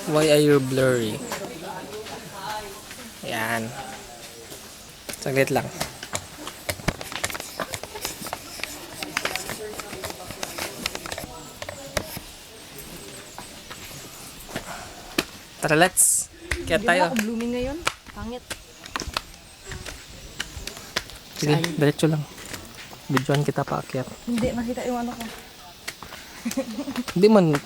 Why are you blurry? Yan. Saglit lang. Tara, let's. Kaya Hindi tayo. mo ako blooming ngayon. Pangit. Sige, diretso lang. Videoan kita paakyat. Hindi, makita yung ano ko. Hindi man.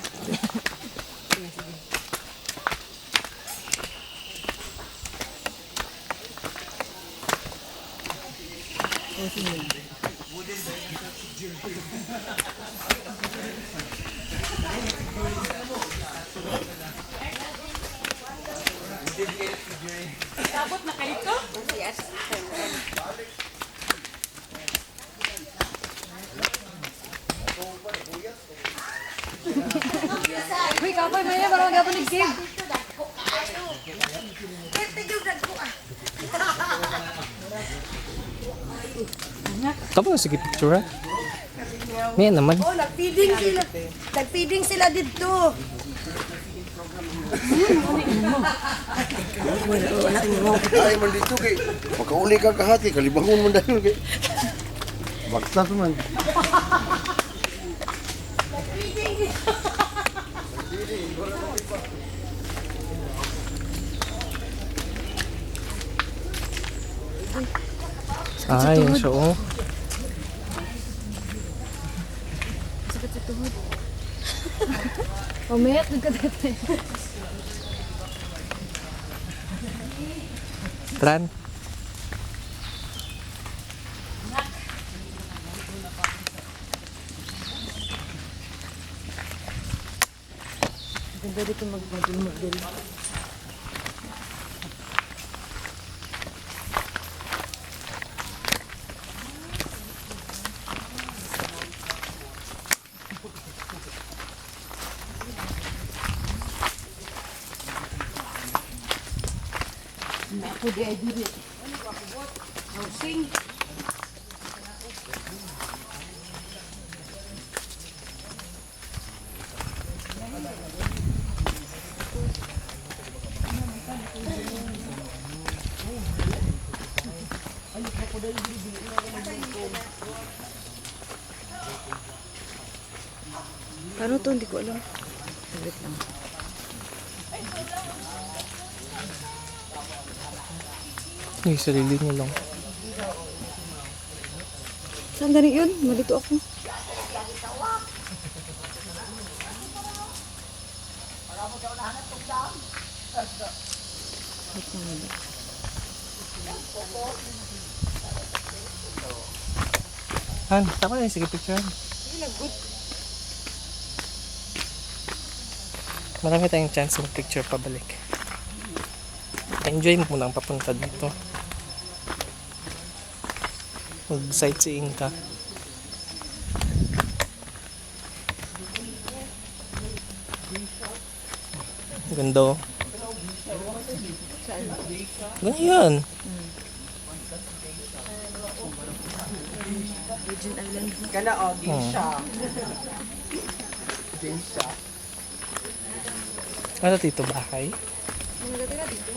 Sabot na kayo ko? Yes. Uy, kapoy mo niya, parang gapon nag-game. Tapos na sige picture ha. Ngayon naman. Oh, nag-feeding sila. Nag-feeding sila dito. Ay, man dito kay makauli ka kahati, kalibangon mo dahil kay baktas man. Ay, yung show. Sakit sa tuhod. Umayat, nagkadete. Tran. Ganda dito mag-model. Ako di ay diri. Housing. Paano to? Hindi ko alam. Saglit lang. Yung sarili niya lang. Saan galing yun? Malito ako. Han, tama na yung sige picture. Marami tayong chance mag-picture pabalik. Enjoy mo muna ang papunta dito. Mag-sightseeing ka. Ganda oh. Ganyan. Virgin Island. Kana o, siya. Ano dito bahay? Ang nagatira dito.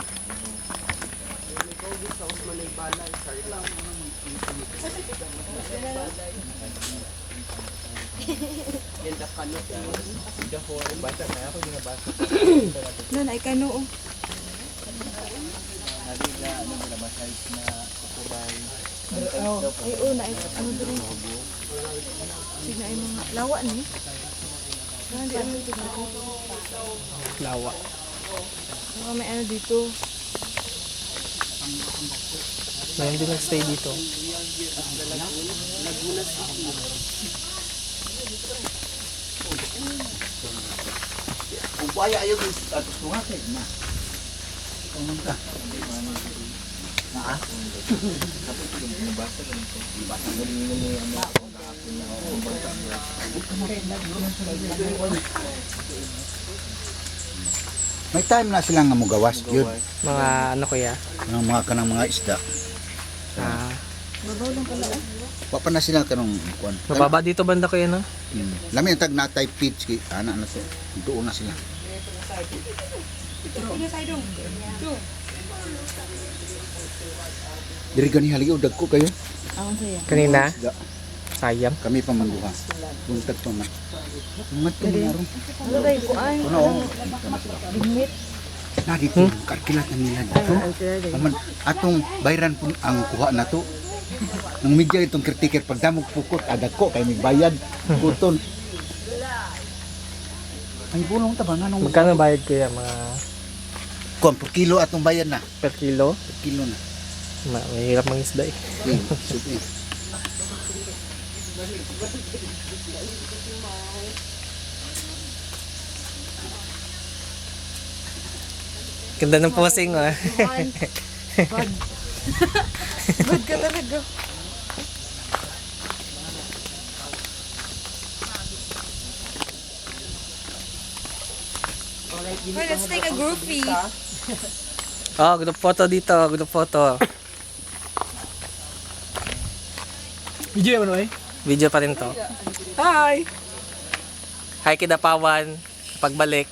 Nan ay kano. Ay na ay ano dito. Sige ay mga lawa ni. Hindi ano dito. Lawa. Baka may ano dito. Mayroon din nag-stay dito. Kung kaya ayo atus mga kay na. Pumunta. May time na silang nga mugawas yun. Mga ano kuya? Ng mga kanang mga isda. Ah, Babaw lang pala. Wa pa na sila kanong kuan. mababa dito banda kuya no? Lami ang tag natay pitch kay ana na to. Doon na sila. Diri gani haligi udag ko kayo. Ang saya. Kanina, Da, sayang. kami pa manduha. Buntag pa man. Umat ko naron. Ano ba yung kuan? Kuno Limit. na dito karkilat na nila dito. Aman atong bayran pun ang kuha na to. Nang media itong kritiker pagdamog pukot adako kay migbayad kuton. Ay bulong ta ba nganong Magkano bayad kuya? Mga kuan per kilo atong bayad na. per kilo? Per kilo na. Mahirap mangisda eh. Supi. Ganda ng posing ah. Good ka talaga. Well, let's take a groupie. Oh, group photo dito, group photo. Video naman, Video pa rin to. Hi! Hi Kidapawan, pagbalik.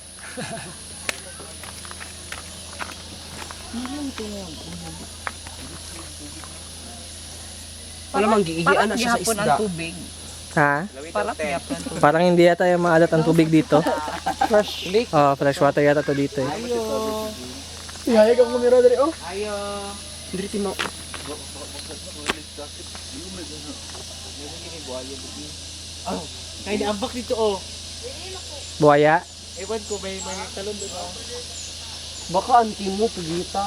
Wala mang giigian na siya sa isda. Ha? Parang hindi yata yung maalat ang tubig dito. Fresh lake. Oh, fresh water yata to dito eh. Ihaya ka kumira dari oh. Diri timo. Kaya naambak dito oh. Buhaya. Ewan ko may talon doon oh. Baka ang timo pagita.